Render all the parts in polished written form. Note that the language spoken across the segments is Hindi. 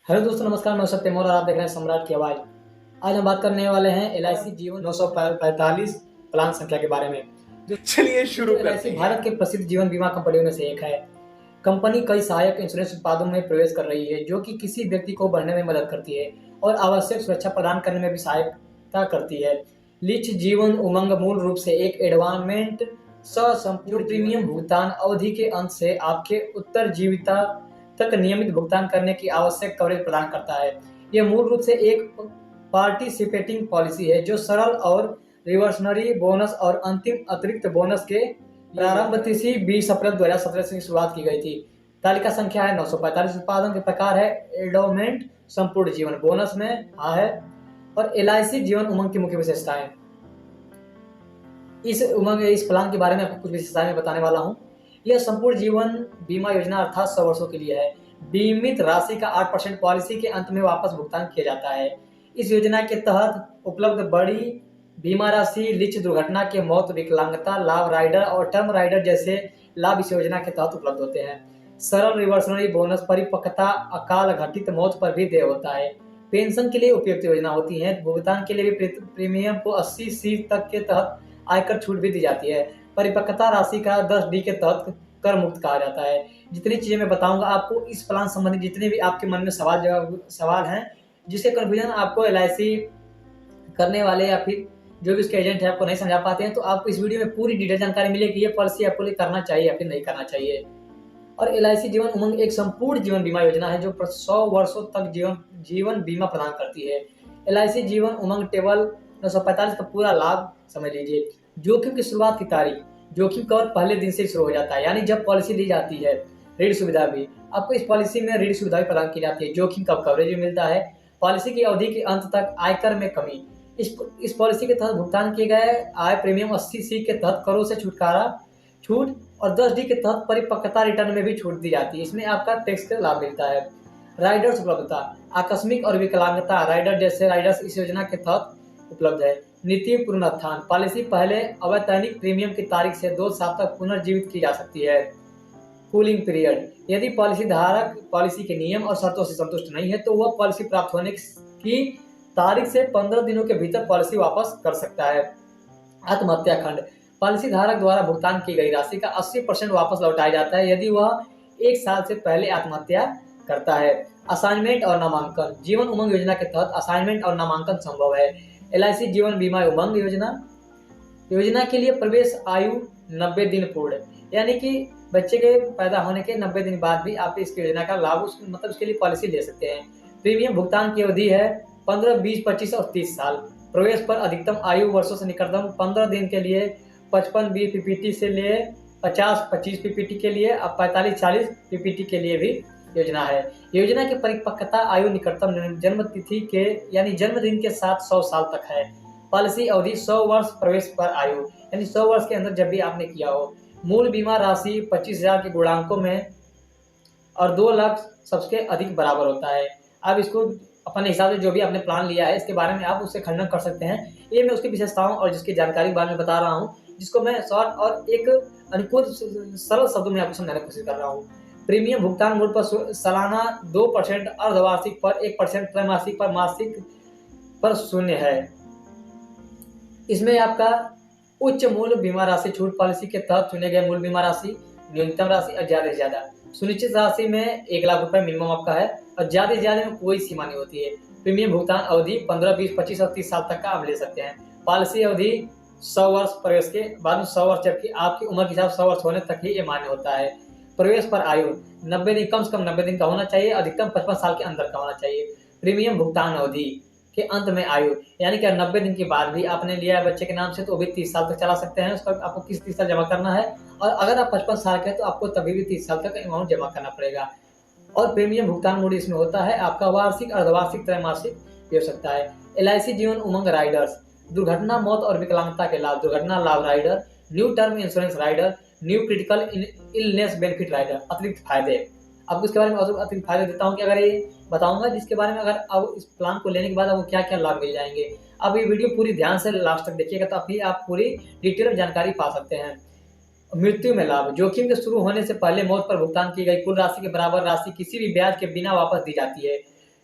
हेलो दोस्तों, नमस्कार। मैं सत्यम और आप देख रहे हैं सम्राट की आवाज़। आज हम बात करने वाले हैं एलआईसी जीवन 945 प्लान संख्या के बारे में। चलिए शुरू दोस्तों, एलआईसी करते हैं। भारत के प्रसिद्ध जीवन बीमा कंपनियों में से एक है। कंपनी कई सहायक इंश्योरेंस उत्पादों में प्रवेश कर रही है, जो कि किसी व्यक्ति को बढ़ने में मदद करती है और आवश्यक सुरक्षा प्रदान करने में भी सहायता करती है। लिच जीवन उमंग मूल रूप से एक एडवांसमेंट संपूर्ण प्रीमियम भुगतान अवधि के अंत से आपके उत्तरजीविता तक नियमित भुगतान करने की आवश्यक कवरेज प्रदान करता है। यह मूल रूप से एक पार्टिसिपेटिंग पॉलिसी है जो सरल और रिवर्सनरी बोनस और अंतिम अतिरिक्त बोनस के प्रारंभ तिथि 20 अप्रैल 2017 से शुरुआत की गई थी। तालिका संख्या है 945। उत्पादन के प्रकार है एंडोमेंट संपूर्ण जीवन, बोनस में हाँ है, और एलआईसी जीवन उमंग की मुख्य विशेषताएं। इस प्लान के बारे में आपको कुछ विशेषताएं बताने वाला हूँ। यह संपूर्ण जीवन बीमा योजना अर्थात 100 वर्षों के लिए है। बीमित राशि का 8% पॉलिसी के अंत में वापस भुगतान किया जाता है। इस योजना के तहत उपलब्ध बड़ी बीमा राशि लिच दुर्घटना के मौत, विकलांगता लाभ राइडर और टर्म राइडर जैसे लाभ इस योजना के तहत उपलब्ध होते हैं। सरल रिवर्सनरी बोनस, परिपक्वता अकाल घटित मौत पर भी देय होता है। पेंशन के लिए उपयुक्त योजना होती है। भुगतान के लिए भी प्रीमियम को 80C तक के तहत आयकर छूट भी दी जाती है। परिपक्वता राशि का 10D के तहत कर मुक्त कहा जाता है। जितनी चीजें मैं बताऊंगा आपको इस प्लान संबंधी, जितने भी आपके मन में सवाल हैं, जिसके कन्फ्यूजन आपको एलआईसी करने वाले या फिर जो भी उसके एजेंट है आपको नहीं समझा पाते हैं, तो आपको इस वीडियो में पूरी डिटेल जानकारी मिलेगी। ये पॉलिसी आपको लिए करना चाहिए या फिर नहीं करना चाहिए। और एलआईसी जीवन उमंग एक संपूर्ण जीवन बीमा योजना है जो 100 वर्षों तक जीवन बीमा प्रदान करती है। एलआईसी जीवन उमंग टेबल 945 का पूरा लाभ समझ लीजिए। जोखिम की शुरुआत की तारीख, जोखिम कवर पहले दिन से शुरू हो जाता है, यानी जब पॉलिसी ली जाती है। ऋण सुविधा भी आपको इस पॉलिसी में ऋण सुविधा भी प्रदान की जाती है। जोखिम का कवरेज भी मिलता है। पॉलिसी की अवधि के अंत तक आयकर में कमी, इस पॉलिसी के तहत भुगतान किए गए आय प्रीमियम 80C के तहत करों से छूट और 10D के तहत परिपक्वता रिटर्न में भी छूट दी जाती है। इसमें आपका टैक्स का लाभ मिलता है। राइडर्स उपलब्धता, आकस्मिक और विकलांगता राइडर जैसे राइडर्स इस योजना के तहत उपलब्ध है। नीति पुनरुत्थान, पॉलिसी पहले अवैतनिक प्रीमियम की तारीख से 2 साल तक पुनर्जीवित की जा सकती है। कूलिंग पीरियड, यदि पॉलिसी धारक पॉलिसी के नियम और शर्तों से संतुष्ट नहीं है तो वह पॉलिसी प्राप्त होने की तारीख से 15 दिनों के भीतर पॉलिसी वापस कर सकता है। आत्महत्या खंड, पॉलिसी धारक द्वारा भुगतान की गई राशि का 80% वापस लौटाया जाता है यदि वह 1 साल से पहले आत्महत्या करता है। असाइनमेंट और नामांकन, जीवन उमंग योजना के तहत असाइनमेंट और नामांकन संभव है। एलआईसी जीवन बीमा उमंग योजना के लिए प्रवेश आयु 90 दिन पूर्ण, यानी कि बच्चे के पैदा होने के 90 दिन बाद भी आप इस योजना का लाभ उसके लिए पॉलिसी ले सकते हैं। प्रीमियम भुगतान की अवधि है 15, 20, 25 और 30 साल। प्रवेश पर अधिकतम आयु वर्षों से निकटतम 15 दिन के लिए 55 पीपीटी से लिए 50-25 पीपीटी के लिए, अब 45-40 पीपीटी के लिए भी योजना है। योजना की परिपक्वता आयु निकटतम जन्म तिथि के यानी जन्मदिन के साथ 100 साल तक है। पॉलिसी अवधि 100 वर्ष, प्रवेश पर आयु यानी 100 वर्ष के अंदर जब भी आपने किया हो। मूल बीमा राशि 25,000 के गुणांकों में और 2 लाख सबसे अधिक बराबर होता है। आप इसको अपने हिसाब से जो भी आपने प्लान लिया है इसके बारे में आप उससे खंडन कर सकते हैं। ये मैं उसकी विशेषताओं और जिसकी जानकारी के बारे में बता रहा हूँ, जिसको मैं शॉर्ट और एक अनुकूल सरल शब्दों में आपको समझाने की कोशिश कर रहा हूँ। प्रीमियम भुगतान मूल्य पर सालाना 2%, अर्धवार्षिक पर 1%, त्रैमासिक पर मासिक पर 0 है। इसमें आपका उच्च मूल्य बीमा राशि छूट, पॉलिसी के तहत चुने गए मूल बीमा राशि, न्यूनतम राशि और ज्यादा से ज्यादा। सुनिश्चित राशि में 1 लाख रुपए मिनिमम आपका है और ज्यादा से ज्यादा में कोई सीमा नहीं होती है। प्रीमियम भुगतान अवधि 15, 20, 25 और 30 साल तक का आप ले सकते हैं। पॉलिसी अवधि 100 वर्ष, प्रवेश के बाद में 100 वर्ष, जबकि आपकी उम्र के हिसाब 100 वर्ष होने तक ही ये मान्य होता है। प्रवेश पर आयु 90 दिन, कम से कम 90 दिन का होना चाहिए, अधिकतम 55 साल के अंदर का होना चाहिए। प्रीमियम भुगतान अवधि के अंत में आयु, यानी कि 90 दिन के बाद भी आपने लिया है बच्चे के नाम से तो वो भी 30 साल तक चला सकते हैं। उसका आपको किस 30 साल जमा करना है, और अगर आप 55 साल के हैं तो आपको तभी भी 30 साल तक अमाउंट जमा करना पड़ेगा। और प्रीमियम भुगतान मूल्य इसमें होता है आपका वार्षिक, अर्धवार्षिक, त्रैमासिक भी हो सकता है। एलआईसी जीवन उमंग राइडर्स, दुर्घटना, मौत और विकलांगता के लाभ, दुर्घटना लाभ rider, new term insurance rider, new critical illness benefit rider. अतिरिक्त फायदे, आपको इसके बारे में अतिरिक्त फायदे देता हूँ कि अगर ये बताऊंगा जिसके बारे में अगर अब इस प्लान को लेने के बाद आपको क्या क्या लाभ मिल जाएंगे। अब ये वीडियो पूरी ध्यान से लास्ट तक देखिएगा तभी आप पूरी डिटेल जानकारी पा सकते हैं। मृत्यु में लाभ, जोखिम के शुरू होने से पहले मौत पर भुगतान की गई कुल राशि के बराबर राशि किसी भी ब्याज के बिना वापस दी जाती है।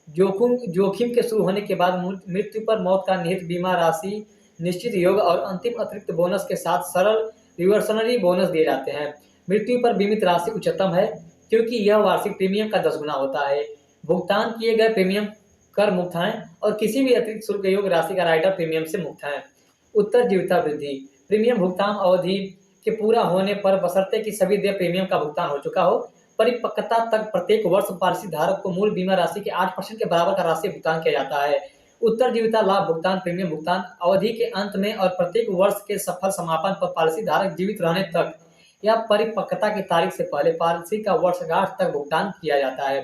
जोखिम जोखिम के शुरू होने के बाद मृत्यु पर मौत का निहित बीमा राशि निश्चित योग और अंतिम अतिरिक्त बोनस के साथ सरल रिवर्सनरी बोनस दिए जाते हैं। मृत्यु पर बीमित राशि उच्चतम है क्योंकि यह वार्षिक प्रीमियम का 10 गुना होता है। भुगतान किए गए प्रीमियम कर मुक्त हैं और किसी भी अतिरिक्त शुल्क योग्य राशि का राइडर प्रीमियम से मुक्त है। उत्तरजीविता वृद्धि प्रीमियम भुगतान अवधि के पूरा होने पर बशर्ते कि सभी देय प्रीमियम का भुगतान हो चुका हो, परिपक्वता तक प्रत्येक वर्ष पॉलिसी धारक को मूल बीमा राशि के 8% के बराबर का राशि भुगतान किया जाता है। उत्तरजीविता लाभ भुगतान प्रीमियम भुगतान अवधि के अंत में और प्रत्येक वर्ष के सफल समापन पर पॉलिसी धारक जीवित रहने तक या परिपक्वता की तारीख से पहले पॉलिसी का वर्षगांठ तक भुगतान किया जाता है।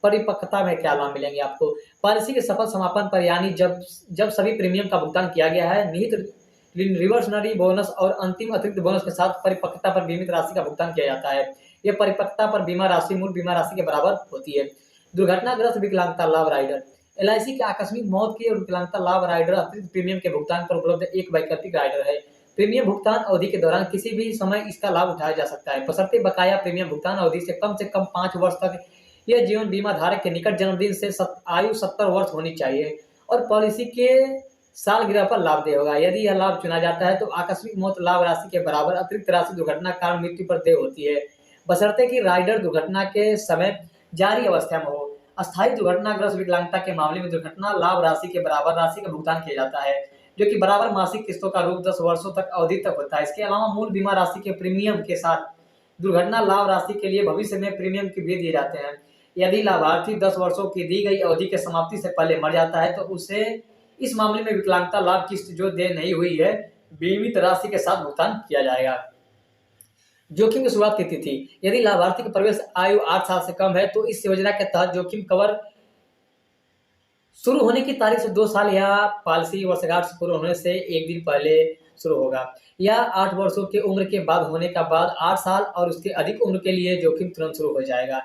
परिपक्वता में क्या लाभ मिलेंगे आपको? पॉलिसी के सफल समापन पर यानी जब जब सभी प्रीमियम का भुगतान किया गया है, निहित रिवर्सनरी बोनस और अंतिम अतिरिक्त बोनस के साथ परिपक्वता पर बीमित राशि का भुगतान किया जाता है। यह परिपक्वता पर बीमा राशि मूल बीमा राशि के बराबर होती है। दुर्घटनाग्रस्त विकलांगता लाभ राइडर एलआईसी के आकस्मिक मौत की और विकलांगता लाभ राइडर अतिरिक्त प्रीमियम के भुगतान पर उपलब्ध एक वैकल्पिक राइडर है। प्रीमियम भुगतान अवधि के दौरान किसी भी समय इसका लाभ उठाया जा सकता है, बशर्ते बकाया प्रीमियम भुगतान अवधि से कम 5 वर्ष तक यह जीवन बीमा धारक के निकट जन्मदिन से आयु 70 वर्ष होनी चाहिए और पॉलिसी के सालगिरह पर लाभ देय होगा। यदि यह लाभ चुना जाता है तो आकस्मिक मौत लाभ राशि के बराबर अतिरिक्त राशि दुर्घटना कारण मृत्यु पर देय होती है, बशर्ते कि राइडर दुर्घटना के समय जारी अवस्था में हो। अस्थायी दुर्घटनाग्रस्त विकलांगता के मामले में दुर्घटना लाभ राशि के बराबर राशि का भुगतान किया जाता है, जो कि बराबर मासिक किस्तों का रूप 10 वर्षों तक अवधि तक होता है। इसके अलावा मूल बीमा राशि के प्रीमियम के साथ दुर्घटना लाभ राशि के लिए भविष्य में प्रीमियम भी दिए जाते हैं। यदि लाभार्थी 10 वर्षों की दी गई अवधि के समाप्ति से पहले मर जाता है तो उसे इस मामले में विकलांगता लाभ किस्त जो देय नहीं हुई है, बीमित राशि के साथ भुगतान किया जाएगा। जोखिम की शुरुआत की तिथि यदि लाभार्थी की प्रवेश आयु 8 साल से कम है तो इस योजना के तहत जोखिम कवर शुरू होने की तारीख से 2 साल या पॉलिसी वर्षगांठ से पूर्ण होने से 1 दिन पहले शुरू होगा, या 8 वर्षों की उम्र के बाद होने का बाद 8 साल और उसके अधिक उम्र के लिए जोखिम तुरंत शुरू हो जाएगा।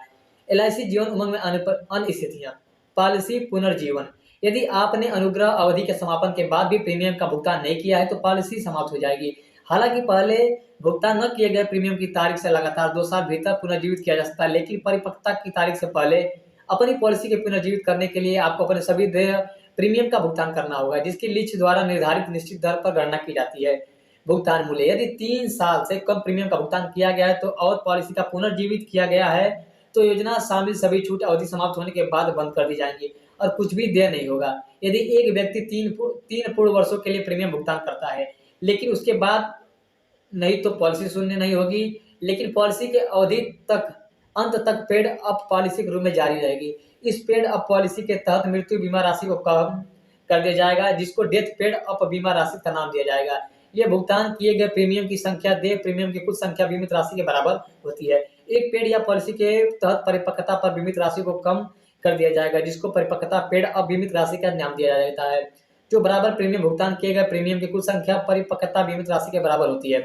एलआईसी जीवन उमंग में आने पर अन्य स्थितियां पॉलिसी पुनर्जीवन यदि आपने अनुग्रह अवधि के समापन के बाद भी प्रीमियम का भुगतान नहीं किया है तो पॉलिसी समाप्त हो जाएगी। हालांकि पहले भुगतान न किए गए प्रीमियम की तारीख से लगातार 2 साल भीतर पुनर्जीवित किया जा सकता है, लेकिन परिपक्वता की तारीख से पहले अपनी पॉलिसी के पुनर्जीवित करने के लिए आपको अपने सभी देय प्रीमियम का भुगतान करना होगा, जिसकी लीच द्वारा निर्धारित निश्चित दर पर गणना की जाती है। भुगतान मूल्य यदि 3 साल से कम प्रीमियम का भुगतान किया गया है तो और पॉलिसी का पुनर्जीवित किया गया है तो योजना शामिल सभी छूट अवधि समाप्त होने के बाद बंद कर दी जाएंगी और कुछ भी देय नहीं होगा। यदि एक व्यक्ति 3 पूर्ण वर्षों के लिए प्रीमियम भुगतान करता है लेकिन उसके बाद नहीं तो पॉलिसी शून्य नहीं होगी, लेकिन पॉलिसी के अवधि तक अंत तक पेड अप पॉलिसी के रूप में जारी रहेगी। इस पेड अप पॉलिसी के तहत मृत्यु बीमा राशि को कम कर दिया जाएगा, जिसको डेथ पेड अप बीमा राशि का नाम दिया जाएगा। यह भुगतान किए गए प्रीमियम की संख्या देय प्रीमियम की कुल संख्या बीमित राशि के बराबर होती है। एक पेड या पॉलिसी के तहत परिपक्वता पर बीमित राशि को कम कर दिया जाएगा, जिसको परिपक्वता पेड अप बीमित राशि का नाम दिया जाता है, जो बराबर प्रीमियम भुगतान किए गए प्रीमियम की कुल संख्या परिपक्वता बीमित राशि के बराबर होती है।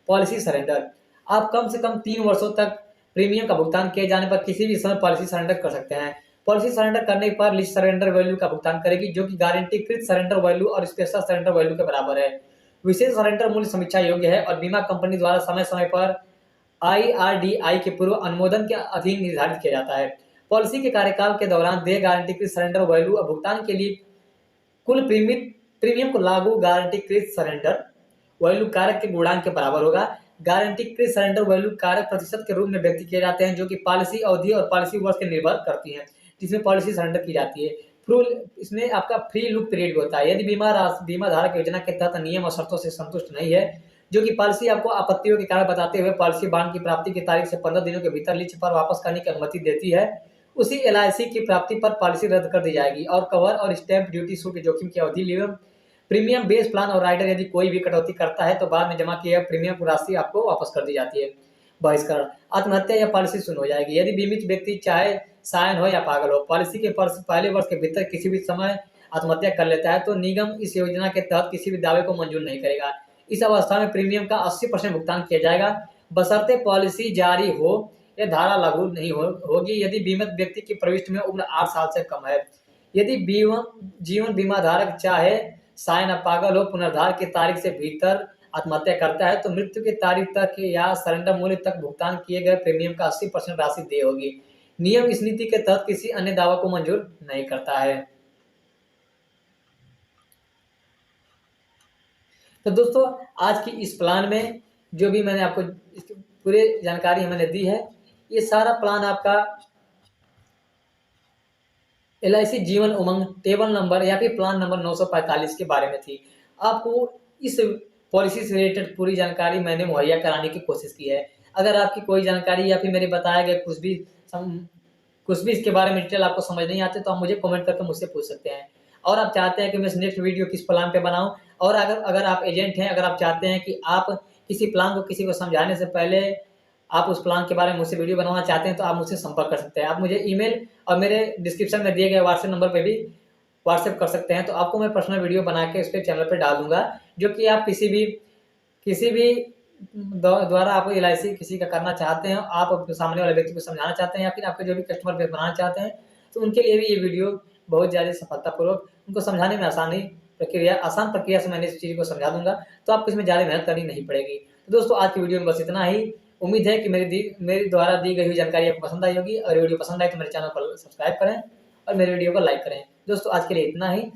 पॉलिसी सरेंडर आप कम से कम 3 वर्षों तक प्रीमियम का भुगतान किए जाने पर किसी भी समय पॉलिसी सरेंडर कर सकते हैं। पॉलिसी सरेंडर करने पर लिस्ट सरेंडर वैल्यू का भुगतान करेगी, जो कि गारंटीकृत सरेंडर वैल्यू और स्पेशल सरेंडर वैल्यू के बराबर है। विशेष सरेंडर मूल्य समीक्षा योग्य है और बीमा कंपनी द्वारा समय समय पर आईआरडीआई के पूर्व अनुमोदन के अधीन निर्धारित किया जाता है। पॉलिसी के कार्यकाल के दौरान देय गारंटीकृत सरेंडर वैल्यू और भुगतान के लिए कुल प्रीमियम को लागू गारंटीकृत सरेंडर वैल्यू कारक के गुणांक के बराबर होगा। गारंटीकृत सरेंडर वैल्यू कारक प्रतिशत के रूप में व्यक्त किए जाते हैं, जो कि पॉलिसी अवधि और पॉलिसी वर्ष के निर्भर करती हैं जिसमें पॉलिसी सरेंडर की जाती है। इसमें आपका फ्री लुक पीरियड होता है। यदि बीमा धारक योजना के तहत नियम और शर्तों से संतुष्ट नहीं है, जो कि पॉलिसी आपको आपत्तियों के कारण बताते हुए पॉलिसी बॉन्ड की प्राप्ति की तारीख से 15 दिनों के भीतर लीज पर वापस करने की अनुमति देती है, उसी एलआईसी की प्राप्ति पर पॉलिसी रद्द कर दी जाएगी और कवर और स्टैंप ड्यूटी शुल्क जोखिम की अवधि प्रीमियम बेस प्लान और राइडर यदि कोई भी कटौती करता है तो बाद में जमा किया प्रीमियम की राशि आपको वापस कर दी जाती है। बहिष्करण आत्महत्या या पॉलिसी शून्य हो जाएगी यदि बीमित व्यक्ति चाहे सायन हो या पागल हो, पॉलिसी के पहले वर्ष के भीतर किसी भी समय आत्महत्या कर लेता है तो निगम इस योजना के तहत किसी भी दावे को मंजूर नहीं करेगा। इस अवस्था में प्रीमियम का 80% भुगतान किया जाएगा, बशर्ते पॉलिसी जारी हो या धारा लागू नहीं होगी यदि बीमित व्यक्ति की प्रविष्टि में उम्र 8 साल से कम है। यदि जीवन बीमा धारक चाहे सायन पागल हो पुनर्धार की तारीख से भीतर आत्महत्या करता है तो मृत्यु की तारीख तक या सरेंडर मूल्य तक भुगतान किए गए प्रीमियम का 80% राशि देय होगी। नियम इस नीति के तहत किसी अन्य दावा को मंजूर नहीं करता है। तो दोस्तों, आज की इस प्लान में जो भी मैंने आपको इसकी पूरी जानकारी मैंने दी है, ये सारा प्लान आपका LIC Jeevan Umang table number या फिर प्लान नंबर 945 के बारे में थी। आपको इस पॉलिसी से रिलेटेड पूरी जानकारी मैंने मुहैया कराने की कोशिश की है। अगर आपकी कोई जानकारी या फिर मेरे बताए गए कुछ भी इसके बारे में डिटेल आपको समझ नहीं आते, तो आप मुझे कमेंट करके मुझसे पूछ सकते हैं। और आप चाहते हैं कि मैं नेक्स्ट वीडियो किस प्लान पे बनाऊं, और अगर अगर आप एजेंट हैं, अगर आप चाहते हैं कि आप किसी प्लान को किसी को समझाने से पहले आप उस प्लान के बारे में मुझसे वीडियो बनवाना चाहते हैं, तो आप मुझसे संपर्क कर सकते हैं। आप मुझे ईमेल और मेरे डिस्क्रिप्शन में दिए गए व्हाट्सएप नंबर पे भी व्हाट्सएप कर सकते हैं। तो आपको मैं पर्सनल वीडियो बना के उस पे चैनल पे डाल दूँगा, जो कि आप किसी भी द्वारा आप LIC किसी का करना चाहते हैं, आप सामने वाले व्यक्ति को समझाना चाहते हैं या फिर आपके जो भी कस्टमर बेस बनाना चाहते हैं, तो उनके लिए भी ये वीडियो बहुत ज़्यादा सफलतापूर्वक उनको समझाने में आसान प्रक्रिया से मैंने इस चीज़ को समझा दूँगा, तो आपको इसमें ज़्यादा मेहनत करनी नहीं पड़ेगी। तो दोस्तों, आज की वीडियो में बस इतना ही। उम्मीद है कि मेरी द्वारा दी गई हुई जानकारी आपको पसंद आई होगी। अगर वीडियो पसंद आए तो मेरे चैनल को सब्सक्राइब करें और मेरे वीडियो को लाइक करें। दोस्तों, आज के लिए इतना ही।